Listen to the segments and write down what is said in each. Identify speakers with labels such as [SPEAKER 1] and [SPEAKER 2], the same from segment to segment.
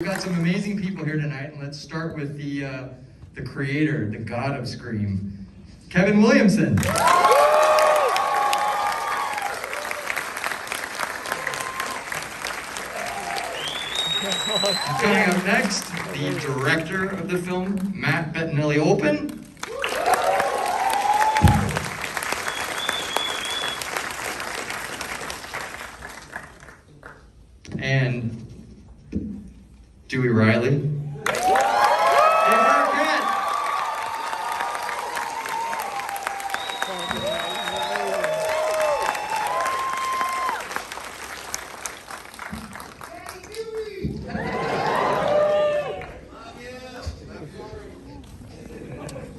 [SPEAKER 1] We've got some amazing people here tonight, and let's start with the creator, the god of Scream, Kevin Williamson. Coming up next, the director of the film, Matt Bettinelli-Olpin. And Dewey Riley. And Arquette.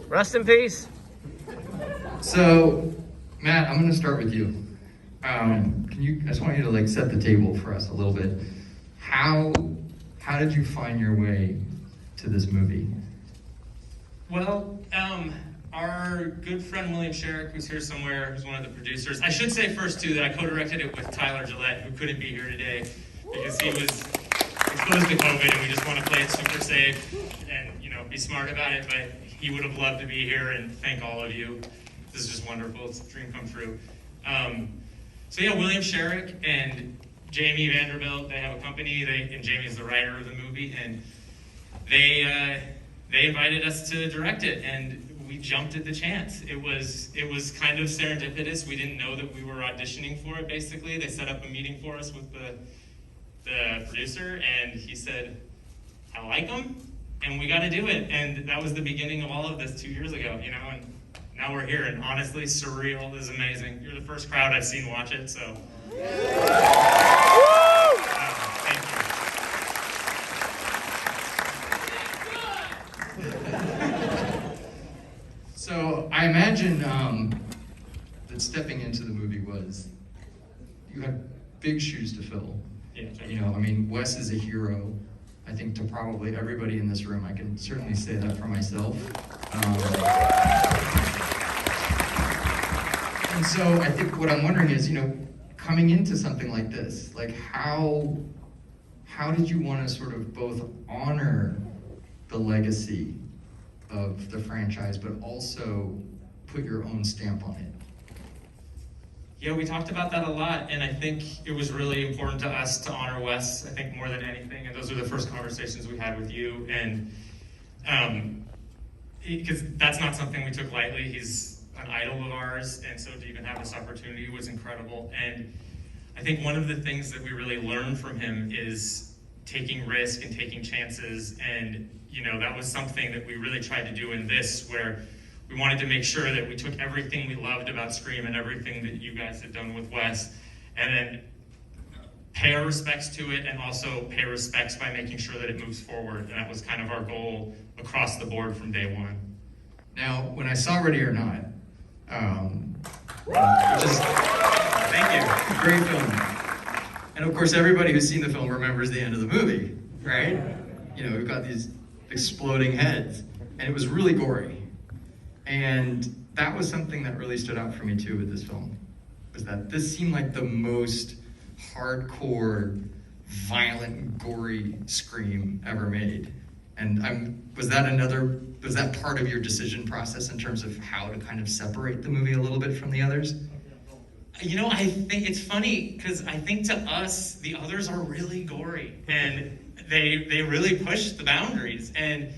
[SPEAKER 2] Rest in peace.
[SPEAKER 1] So, Matt, I'm going to start with you. I just want you to set the table for us a little bit. How did you find your way to this movie?
[SPEAKER 3] Well, our good friend William Sherrick, who's here somewhere, who's one of the producers. I should say first too that I co-directed it with Tyler Gillette, who couldn't be here today because he was exposed to COVID, and we just want to play it super safe and be smart about it. But he would have loved to be here, and thank all of you. This is just wonderful. It's a dream come true. So yeah, William Sherrick and Jamie Vanderbilt, they have a company, and Jamie's the writer of the movie, and they invited us to direct it, and we jumped at the chance. It was kind of serendipitous. We didn't know that we were auditioning for it, basically. They set up a meeting for us with the producer, and he said, I like them, and we got to do it. And that was the beginning of all of this 2 years ago, and now we're here, and honestly, surreal is amazing. You're the first crowd I've seen watch it, so. Thank
[SPEAKER 1] you. So I imagine that stepping into the movie you had big shoes to fill.
[SPEAKER 3] Yeah.
[SPEAKER 1] Wes is a hero, I think, to probably everybody in this room. I can certainly say that for myself. And so I think what I'm wondering is, coming into something like this, how did you want to sort of both honor the legacy of the franchise, but also put your own stamp on it?
[SPEAKER 3] Yeah, we talked about that a lot, and I think it was really important to us to honor Wes, I think, more than anything, and those were the first conversations we had with you, and because that's not something we took lightly. He's an idol of ours, and so to even have this opportunity was incredible. And I think one of the things that we really learned from him is taking risk and taking chances, and that was something that we really tried to do in this, where we wanted to make sure that we took everything we loved about Scream and everything that you guys had done with Wes, and then pay our respects to it, and also pay respects by making sure that it moves forward. And that was kind of our goal across the board from day one.
[SPEAKER 1] Now, when I saw Ready or Not, thank you, great film. And of course, everybody who's seen the film remembers the end of the movie, right? We've got these exploding heads, and it was really gory. And that was something that really stood out for me too with this film, was that this seemed like the most hardcore, violent, gory Scream ever made. And was that part of your decision process in terms of how to kind of separate the movie a little bit from the others?
[SPEAKER 3] I think it's funny, because I think to us, the others are really gory, and they really push the boundaries, and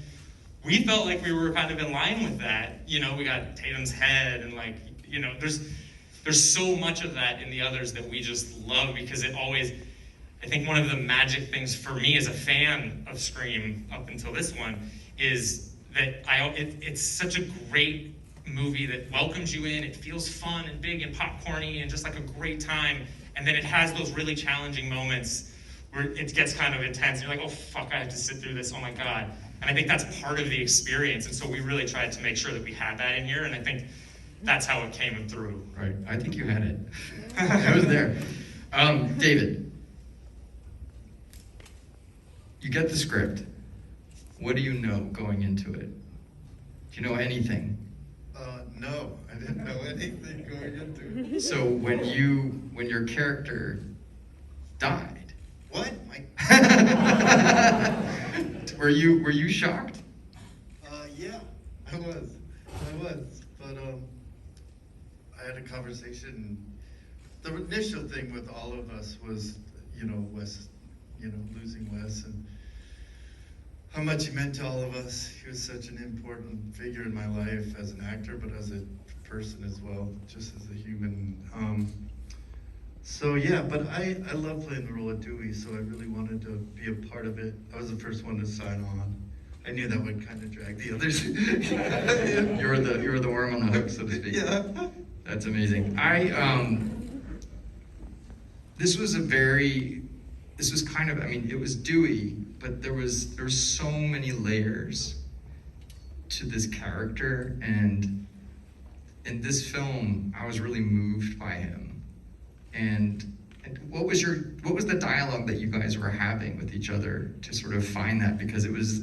[SPEAKER 3] we felt like we were kind of in line with that. We got Tatum's head, and there's so much of that in the others that we just love, because it always, I think one of the magic things for me as a fan of Scream up until this one is that it's such a great movie that welcomes you in. It feels fun and big and popcorny and just like a great time. And then it has those really challenging moments where it gets kind of intense. And you're like, oh, fuck, I have to sit through this. Oh, my God. And I think that's part of the experience. And so we really tried to make sure that we had that in here. And I think that's how it came through.
[SPEAKER 1] Right. I think you had it. I was there. David, you get the script. What do you know going into it? Do you know anything?
[SPEAKER 4] No, I didn't know anything going into it.
[SPEAKER 1] So when your character died.
[SPEAKER 4] What?
[SPEAKER 1] Were you shocked?
[SPEAKER 4] Yeah, I was, but I had a conversation. The initial thing with all of us was, Wes, losing Wes and how much he meant to all of us. He was such an important figure in my life as an actor, but as a person as well, just as a human. So yeah, but I love playing the role of Dewey, so I really wanted to be a part of it. I was the first one to sign on. I knew that would kind of drag the others.
[SPEAKER 1] You were the worm on the hook, so to speak.
[SPEAKER 4] Yeah.
[SPEAKER 1] That's amazing. This was kind of, it was Dewey, but there was so many layers to this character, and in this film, I was really moved by him. And what was the dialogue that you guys were having with each other to sort of find that? Because it was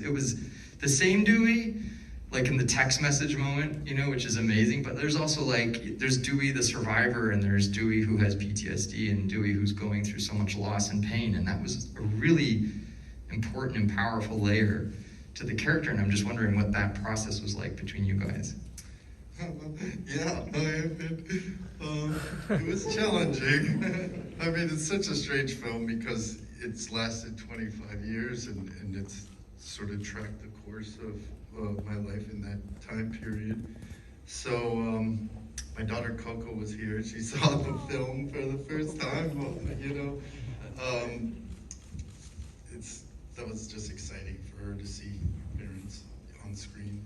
[SPEAKER 1] the same Dewey, like in the text message moment, which is amazing, but there's also there's Dewey the survivor, and there's Dewey who has PTSD, and Dewey who's going through so much loss and pain, and that was a really important and powerful layer to the character, and I'm just wondering what that process was like between you guys.
[SPEAKER 4] Yeah, it was challenging. It's such a strange film because it's lasted 25 years and it's sort of tracked the course of my life in that time period. So my daughter Coco was here. She saw the film for the first time. That was just exciting for her to see parents on screen.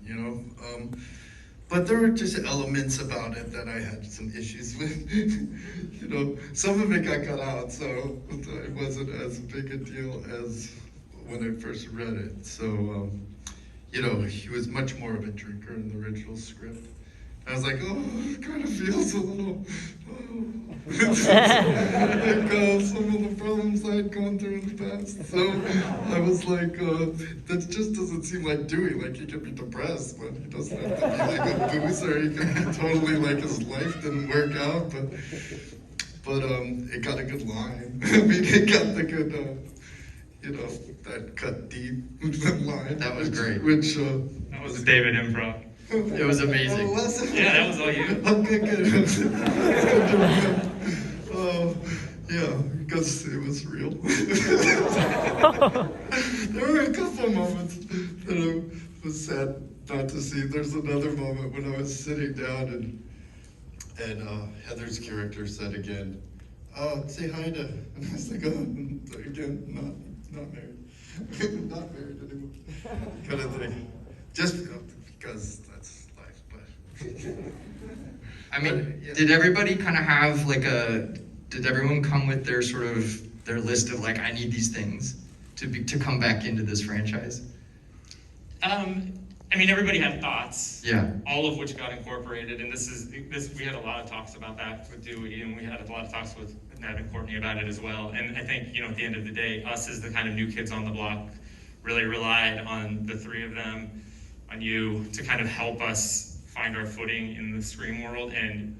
[SPEAKER 4] But there were just elements about it that I had some issues with. Some of it got cut out, so it wasn't as big a deal as when I first read it. So, he was much more of a drinker in the original script. I was like, oh, it kind of feels a little, like some of the problems I had gone through in the past. So I was like, that just doesn't seem like Dewey. Like, he could be depressed, but he doesn't have to be like a boozer. He could be totally like his life didn't work out, but it got a good line. It got the good, that cut deep line.
[SPEAKER 1] That was great.
[SPEAKER 4] Which,
[SPEAKER 3] that was David improv.
[SPEAKER 1] It was amazing.
[SPEAKER 4] Oh, was it?
[SPEAKER 3] Yeah, that was all you.
[SPEAKER 4] Okay, good. Yeah, because it was real. There were a couple moments that I was sad not to see. There's another moment when I was sitting down and Heather's character said again, say hi to, and I was like, again, not married. Not married anymore. Kind of thing. Just because that's life, but.
[SPEAKER 1] Did everybody kind of have did everyone come with their their list of I need these things to come back into this franchise?
[SPEAKER 3] Everybody had thoughts.
[SPEAKER 1] Yeah.
[SPEAKER 3] All of which got incorporated, and we had a lot of talks about that with Dewey, and we had a lot of talks with Ned and Courtney about it as well. And I think, at the end of the day, us as the kind of new kids on the block really relied on the three of them, on you, to kind of help us find our footing in the Scream world, and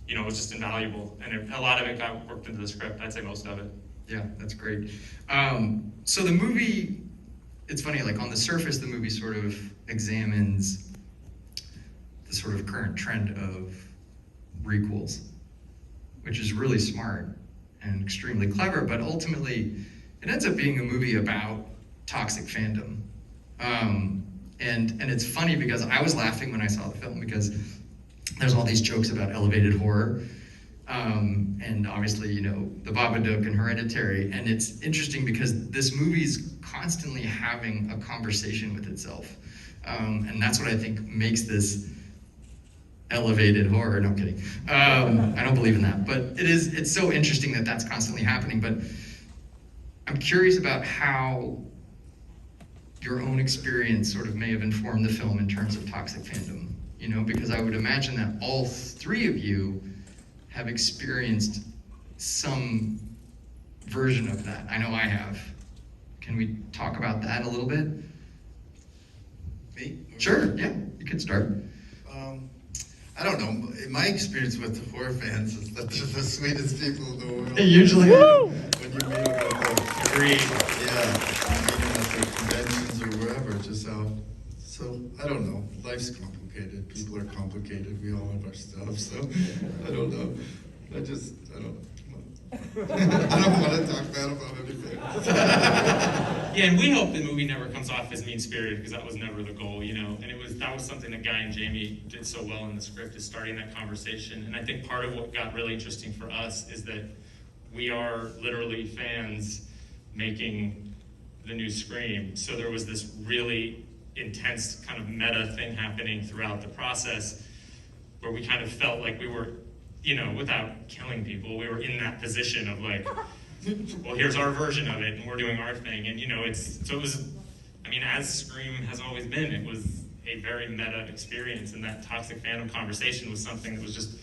[SPEAKER 3] it was just invaluable. And a lot of it got worked into the script. I'd say most of it.
[SPEAKER 1] Yeah, that's great. So the movie, it's funny, on the surface, the movie sort of examines the sort of current trend of requels, which is really smart and extremely clever, but ultimately it ends up being a movie about toxic fandom. And it's funny because I was laughing when I saw the film because there's all these jokes about elevated horror, and obviously, the Babadook and Hereditary, and it's interesting because this movie's constantly having a conversation with itself, and that's what I think makes this elevated horror. No, I'm kidding. I don't believe in that, but it's so interesting that that's constantly happening. But I'm curious about how your own experience sort of may have informed the film in terms of toxic fandom, because I would imagine that all three of you have experienced some version of that. I know I have. Can we talk about that a little bit?
[SPEAKER 4] Me?
[SPEAKER 1] Sure, yeah, you can start.
[SPEAKER 4] I don't know. My experience with the horror fans is that they're the sweetest people in the world.
[SPEAKER 1] Usually.
[SPEAKER 4] When you meet them at the
[SPEAKER 3] Agreed.
[SPEAKER 4] Yeah, you meet them at the conventions or wherever. I don't know. Life's complicated. People are complicated. We all have our stuff. So I don't know. I don't know. I don't want to talk bad about anything.
[SPEAKER 3] Yeah, and we hope the movie never comes off as mean-spirited, because that was never the goal, you know. And that was something that Guy and Jamie did so well in the script, is starting that conversation. And I think part of what got really interesting for us is that we are literally fans making the new Scream. So there was this really intense kind of meta thing happening throughout the process, where we kind of felt like we were, you know, without killing people, we were in that position of like, well, here's our version of it, and we're doing our thing. And, you know, it was, I mean, as Scream has always been, it was a very meta experience, and that toxic fandom conversation was something that was just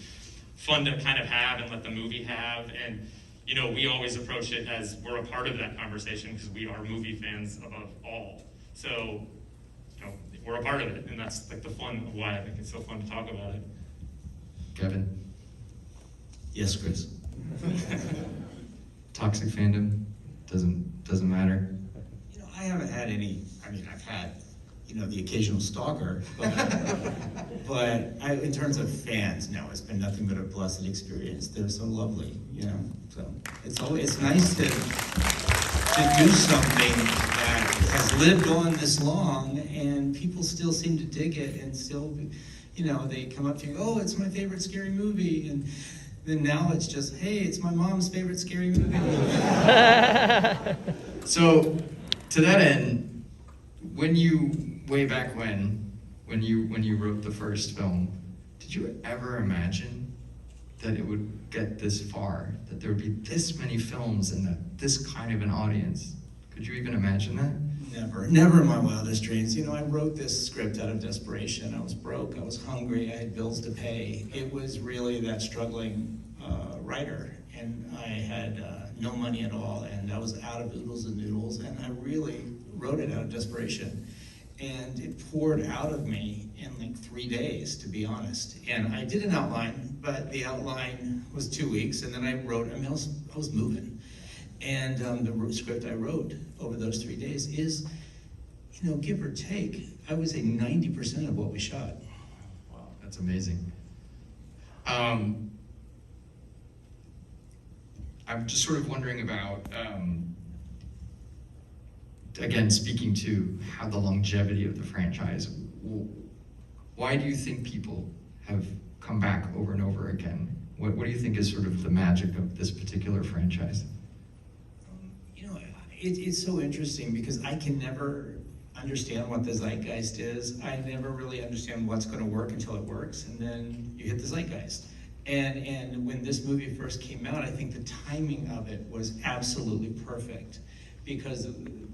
[SPEAKER 3] fun to kind of have and let the movie have. And, you know, we always approach it as we're a part of that conversation, because we are movie fans above all. So, you know, we're a part of it, and that's like the fun of why I think it's so fun to talk about it.
[SPEAKER 1] Kevin?
[SPEAKER 2] Yes, Chris.
[SPEAKER 1] Toxic fandom doesn't matter.
[SPEAKER 2] You know, I haven't had any. I mean, I've had, you know, the occasional stalker, but in terms of fans, no, it's been nothing but a blessed experience. They're so lovely, you know. So it's nice to do something that has lived on this long, and people still seem to dig it, and still, you know, they come up to you, oh, it's my favorite scary movie, and then now it's just, hey, it's my mom's favorite scary movie.
[SPEAKER 1] So, to that end, way back when you wrote the first film, did you ever imagine that it would get this far, that there would be this many films and this kind of an audience? Could you even imagine that?
[SPEAKER 2] Never in my wildest dreams. You know, I wrote this script out of desperation. I was broke, I was hungry, I had bills to pay. It was really that struggling writer, and I had no money at all, and I was out of oodles and noodles, and I really wrote it out of desperation. And it poured out of me in like 3 days, to be honest. And I did an outline, but the outline was 2 weeks, and then I wrote, I was moving. And the script I wrote over those 3 days is, you know, give or take, I would say 90% of what we shot.
[SPEAKER 1] Wow, that's amazing. I'm just sort of wondering about, again, speaking to how the longevity of the franchise, why do you think people have come back over and over again? What do you think is sort of the magic of this particular franchise?
[SPEAKER 2] You know, it's so interesting, because I can never understand what the zeitgeist is. I never really understand what's going to work until it works, and then you hit the zeitgeist. And when this movie first came out, I think the timing of it was absolutely perfect, because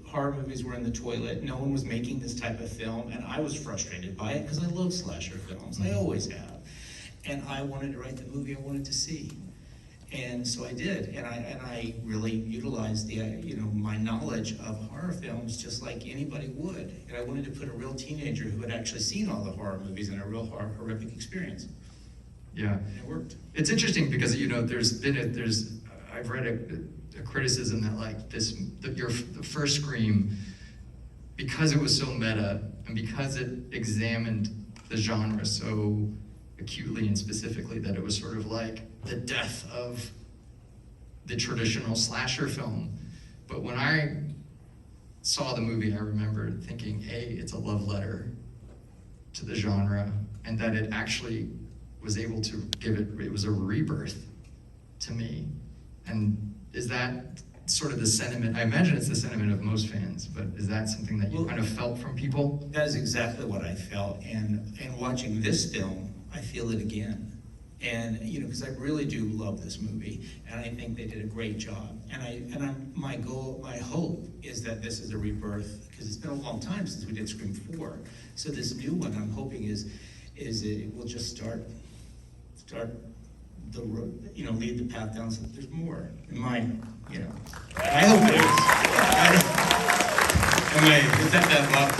[SPEAKER 2] horror movies were in the toilet. No one was making this type of film, and I was frustrated by it, because I love slasher films. I always have. And I wanted to write the movie I wanted to see. And so I did, and I really utilized the, you know, my knowledge of horror films just like anybody would. And I wanted to put a real teenager who had actually seen all the horror movies in a real horrific experience.
[SPEAKER 1] Yeah,
[SPEAKER 2] And it worked.
[SPEAKER 1] it's interesting because, you know, I've read a criticism that like the first Scream, because it was so meta and because it examined the genre so acutely and specifically, that it was sort of like the death of the traditional slasher film. But when I saw the movie, I remember thinking, A, it's a love letter to the genre, and that it actually was able to it was a rebirth to me. And is that sort of the sentiment? I imagine it's the sentiment of most fans, but is that something that you kind of felt from people?
[SPEAKER 2] That is exactly what I felt, and watching this film, I feel it again. And, you know, because I really do love this movie, and I think they did a great job. And my hope is that this is a rebirth, because it's been a long time since we did Scream 4. So this new one, I'm hoping is it will just start the road, you know, lead the path down so that there's more. In my, you know, I hope it is.
[SPEAKER 3] Is that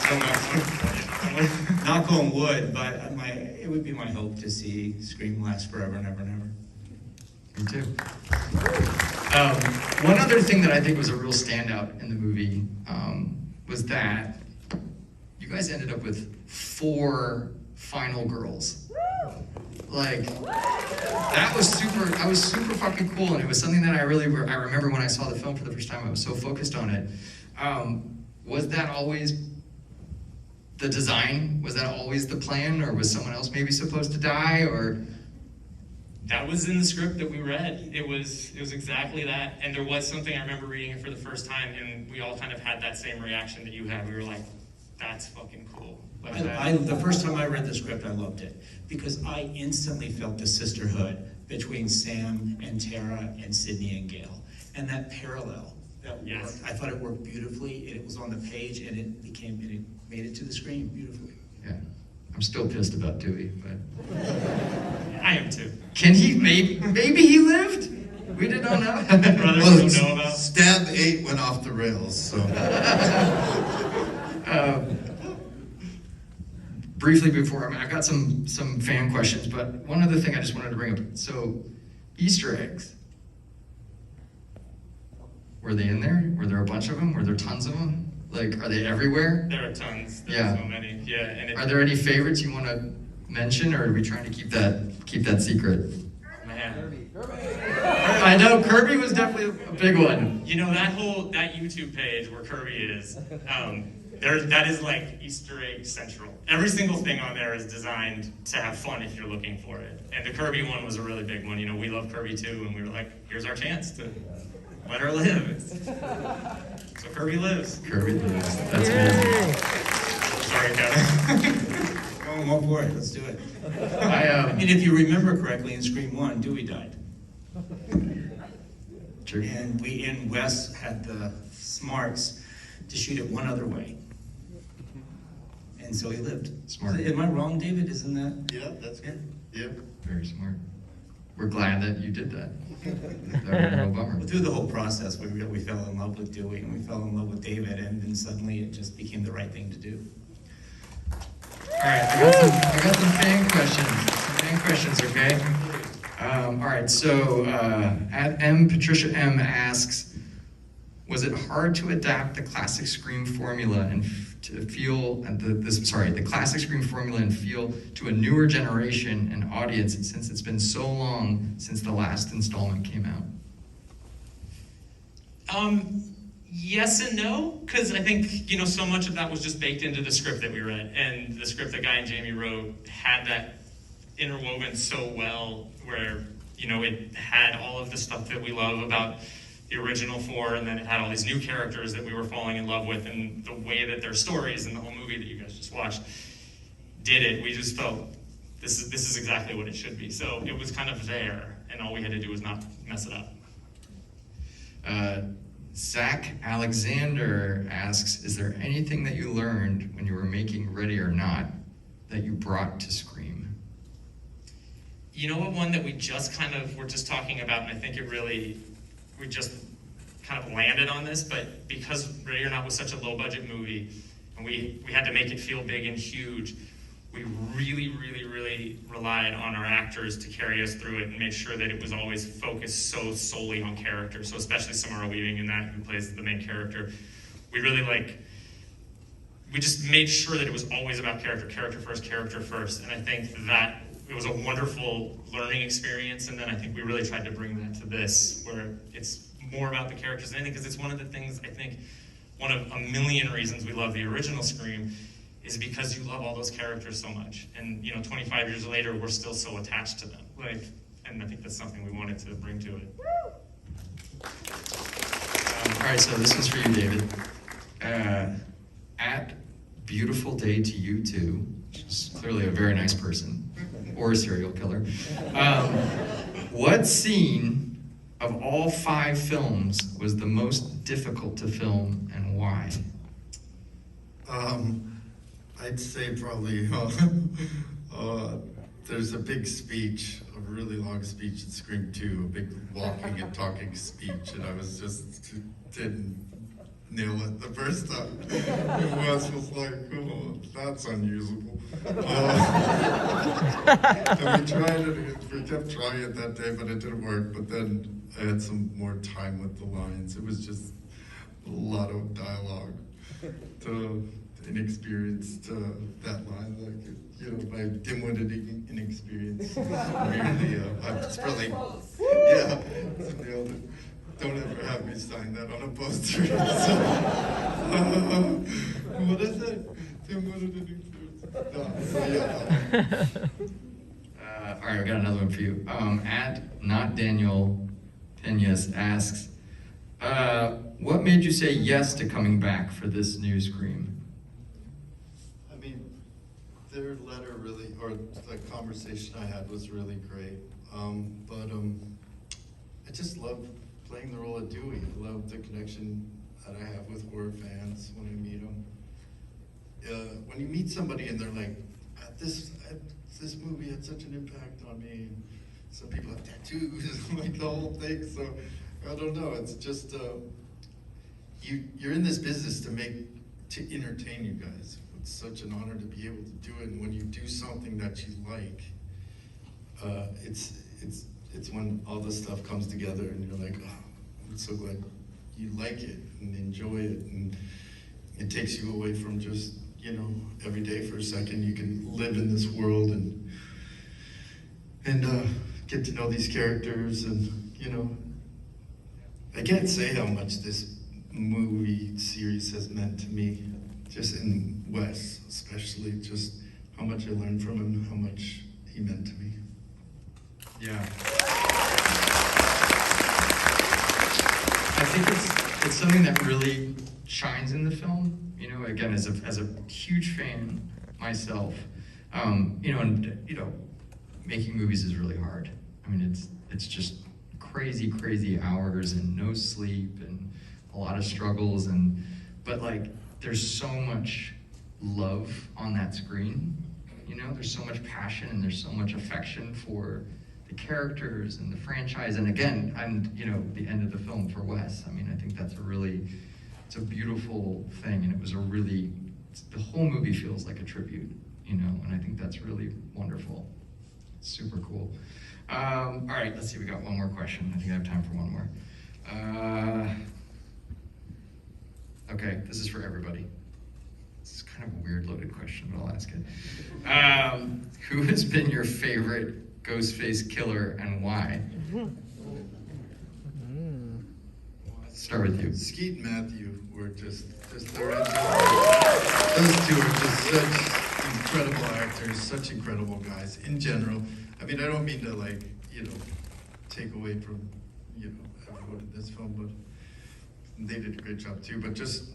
[SPEAKER 3] so much?
[SPEAKER 2] Knock on wood, but it would be my hope to see Scream last forever and ever and ever.
[SPEAKER 1] Me too. One other thing that I think was a real standout in the movie was that you guys ended up with 4 final girls. Like, that was super fucking cool, and it was something that I remember when I saw the film for the first time. I was so focused on it. Was that always the design? Was that always the plan, or was someone else maybe supposed to die, or?
[SPEAKER 3] That was in the script that we read. It was exactly that. And there was something, I remember reading it for the first time, and we all kind of had that same reaction that you had. We were like, that's fucking cool.
[SPEAKER 2] The first time I read the script, I loved it, because I instantly felt the sisterhood between Sam and Tara and Sydney and Gail. And that parallel, that worked. I thought it worked beautifully, and it was on the page, and it made it to the screen beautifully.
[SPEAKER 1] Yeah. I'm still pissed about Dewey, but
[SPEAKER 3] I am too.
[SPEAKER 1] Can he maybe he lived? We did not know.
[SPEAKER 3] Brothers
[SPEAKER 4] Well,
[SPEAKER 3] don't know about.
[SPEAKER 4] Stab 8 went off the rails, so.
[SPEAKER 1] Briefly before, I've got some fan questions, but one other thing I just wanted to bring up. So, Easter eggs. Were they in there? Were there a bunch of them? Were there tons of them? Like, are they everywhere?
[SPEAKER 3] There are tons. There's
[SPEAKER 1] Yeah.
[SPEAKER 3] so many. Yeah. And
[SPEAKER 1] Are there any favorites you want to mention, or are we trying to keep that secret?
[SPEAKER 3] Man.
[SPEAKER 1] I know Kirby was definitely a big one.
[SPEAKER 3] You know, that YouTube page where Kirby is, that is like Easter egg central. Every single thing on there is designed to have fun if you're looking for it. And the Kirby one was a really big one. You know, we love Kirby too, and we were like, here's our chance to let her live. So Kirby lives.
[SPEAKER 1] Kirby lives. That's amazing.
[SPEAKER 3] Sorry, Kevin.
[SPEAKER 2] I'm all for it. Let's do it.
[SPEAKER 1] I
[SPEAKER 2] mean, if you remember correctly, in Scream 1, Dewey died.
[SPEAKER 1] True.
[SPEAKER 2] And Wes had the smarts to shoot it one other way. And so he lived.
[SPEAKER 1] Smart.
[SPEAKER 2] Am I wrong, David? Isn't that?
[SPEAKER 4] Yeah, that's good. Yep.
[SPEAKER 1] Very smart. We're glad that you did that. That was no bummer.
[SPEAKER 2] Through the whole process, we fell in love with Dewey, and we fell in love with David, and then suddenly it just became the right thing to do.
[SPEAKER 1] All right, I got some fan questions. Some fan questions, okay? All right, so at Patricia M asks, was it hard to adapt the classic Scream formula and to feel the classic Scream formula and feel to a newer generation and audience since it's been so long since the last installment came out?
[SPEAKER 3] Yes and no, because I think, you know, so much of that was just baked into the script that we read, and the script that Guy and Jamie wrote had that interwoven so well, where, you know, it had all of the stuff that we love about the original 4, and then it had all these new characters that we were falling in love with, and the way that their stories and the whole movie that you guys just watched did it, we just felt this is exactly what it should be. So it was kind of there, and all we had to do was not mess it up.
[SPEAKER 1] Zach Alexander asks, is there anything that you learned when you were making Ready or Not that you brought to Scream?
[SPEAKER 3] You know what, one that we just were just talking about, and I think we just kind of landed on this, but because Ready or Not was such a low budget movie, and we had to make it feel big and huge, we really relied on our actors to carry us through it and make sure that it was always focused so solely on character. So especially Samara Weaving in that, who plays the main character, we just made sure that it was always about character first. And I think that it was a wonderful learning experience. And then I think we really tried to bring that to this, where it's more about the characters than anything, because it's one of the things, I think, one of a million reasons we love the original Scream is because you love all those characters so much. And, you know, 25 years later, we're still so attached to them. And I think that's something we wanted to bring to it.
[SPEAKER 1] All right, so this is for you, David. At Beautiful Day to You Too, which is clearly a very nice person, or a serial killer. What scene of all 5 films was the most difficult to film, and why?
[SPEAKER 4] I'd say probably there's a big speech, a really long speech in Scream 2, a big walking and talking speech, and I didn't nail it the first time. And Wes was like, oh, that's unusable. And we kept trying it that day, but it didn't work. But then I had some more time with the lines. It was just a lot of dialogue to inexperienced that line, like, you know, my dim-witted inexperience. Weirdly, it's probably, yeah, it's nailed it. Don't ever have me sign that on a poster. So, what is it? Dim-witted inexperience. No, so yeah.
[SPEAKER 1] All right, we got another one for you. At Not Daniel Peñas asks, what made you say yes to coming back for this new Scream?
[SPEAKER 4] I mean, their letter really, or the conversation I had was really great. But I just love playing the role of Dewey. I love the connection that I have with horror fans when I meet them. When you meet somebody and they're like, this movie had such an impact on me. And some people have tattoos, like the whole thing. So I don't know. It's just you're in this business to entertain you guys. It's such an honor to be able to do it. And when you do something that you like, it's when all this stuff comes together and you're like, oh, I'm so glad you like it and enjoy it, and it takes you away from just, you know, every day for a second. You can live in this world and get to know these characters, and, you know, I can't say how much this movie series has meant to me, just in Wes, especially, just how much I learned from him, how much he meant to me.
[SPEAKER 1] Yeah. I think it's something that really shines in the film. You know, again, as a huge fan myself, you know, and you know, making movies is really hard. I mean, it's just crazy hours and no sleep and a lot of struggles, but like there's so much love on that screen. You know, there's so much passion and there's so much affection for the characters and the franchise, and again, you know, the end of the film for Wes. I mean, I think that's it's a beautiful thing, and the whole movie feels like a tribute, you know, and I think that's really wonderful. It's super cool. All right, let's see, we got one more question. I think I have time for one more. Okay, this is for everybody. This is kind of a weird loaded question, but I'll ask it. Who has been your favorite Ghostface killer and why? Let's start with you.
[SPEAKER 4] Skeet and Matthew were just they're those two are just such incredible actors, such incredible guys in general. I mean, I don't mean to, like, you know, take away from, you know, everyone in this film, but they did a great job too. But just,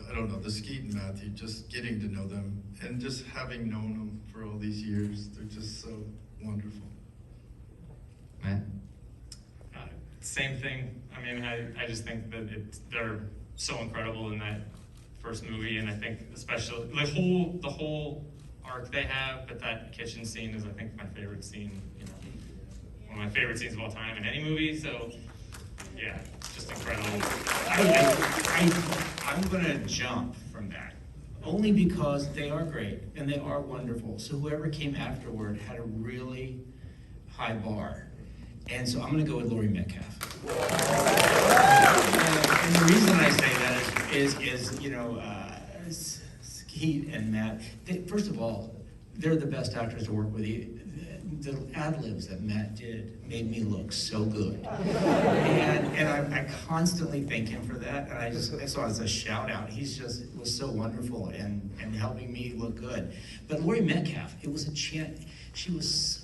[SPEAKER 4] I don't know, the Skeet and Matthew, just getting to know them and just having known them for all these years, they're just so wonderful.
[SPEAKER 1] Man.
[SPEAKER 3] Same thing. I mean, I just think that they're so incredible in that first movie, and I think especially the whole arc they have, but that kitchen scene is, I think, my favorite scene, you know, one of my favorite scenes of all time in any movie. So yeah, it's just incredible.
[SPEAKER 2] I'm gonna jump from that, only because they are great and they are wonderful. So whoever came afterward had a really high bar. And so I'm gonna go with Laurie Metcalf. And the reason I say that is you know, Skeet and Matt, first of all, they're the best actors to work with. The ad-libs that Matt did made me look so good. And I constantly thank him for that. And I saw it as a shout out. He's just was so wonderful and helping me look good. But Laurie Metcalf, it was a chance. It was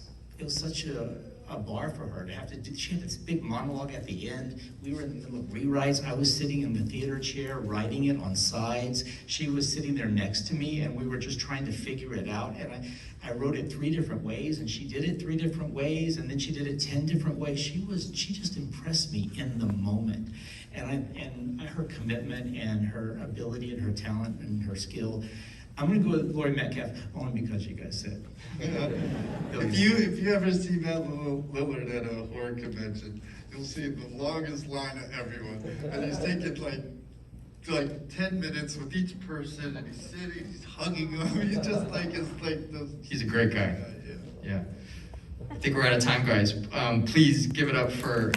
[SPEAKER 2] such a bar for her to have to do. She had this big monologue at the end. We were in the middle of rewrites. I was sitting in the theater chair writing it on sides. She was sitting there next to me, and we were just trying to figure it out. And I wrote it 3 different ways, and she did it 3 different ways, and then she did it 10 different ways. She just impressed me in the moment. And her commitment and her ability and her talent and her skill. I'm gonna go with Laurie Metcalf only because you guys said.
[SPEAKER 4] If you ever see Matt Lillard at a horror convention, you'll see the longest line of everyone, and he's taking like 10 minutes with each person, and he's sitting, he's hugging them. He's just like
[SPEAKER 1] He's a great guy. Yeah. I think we're out of time, guys. Please give it up for.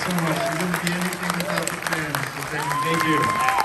[SPEAKER 4] so much. You wouldn't be anything without the fans. So thank you.
[SPEAKER 3] Thank you.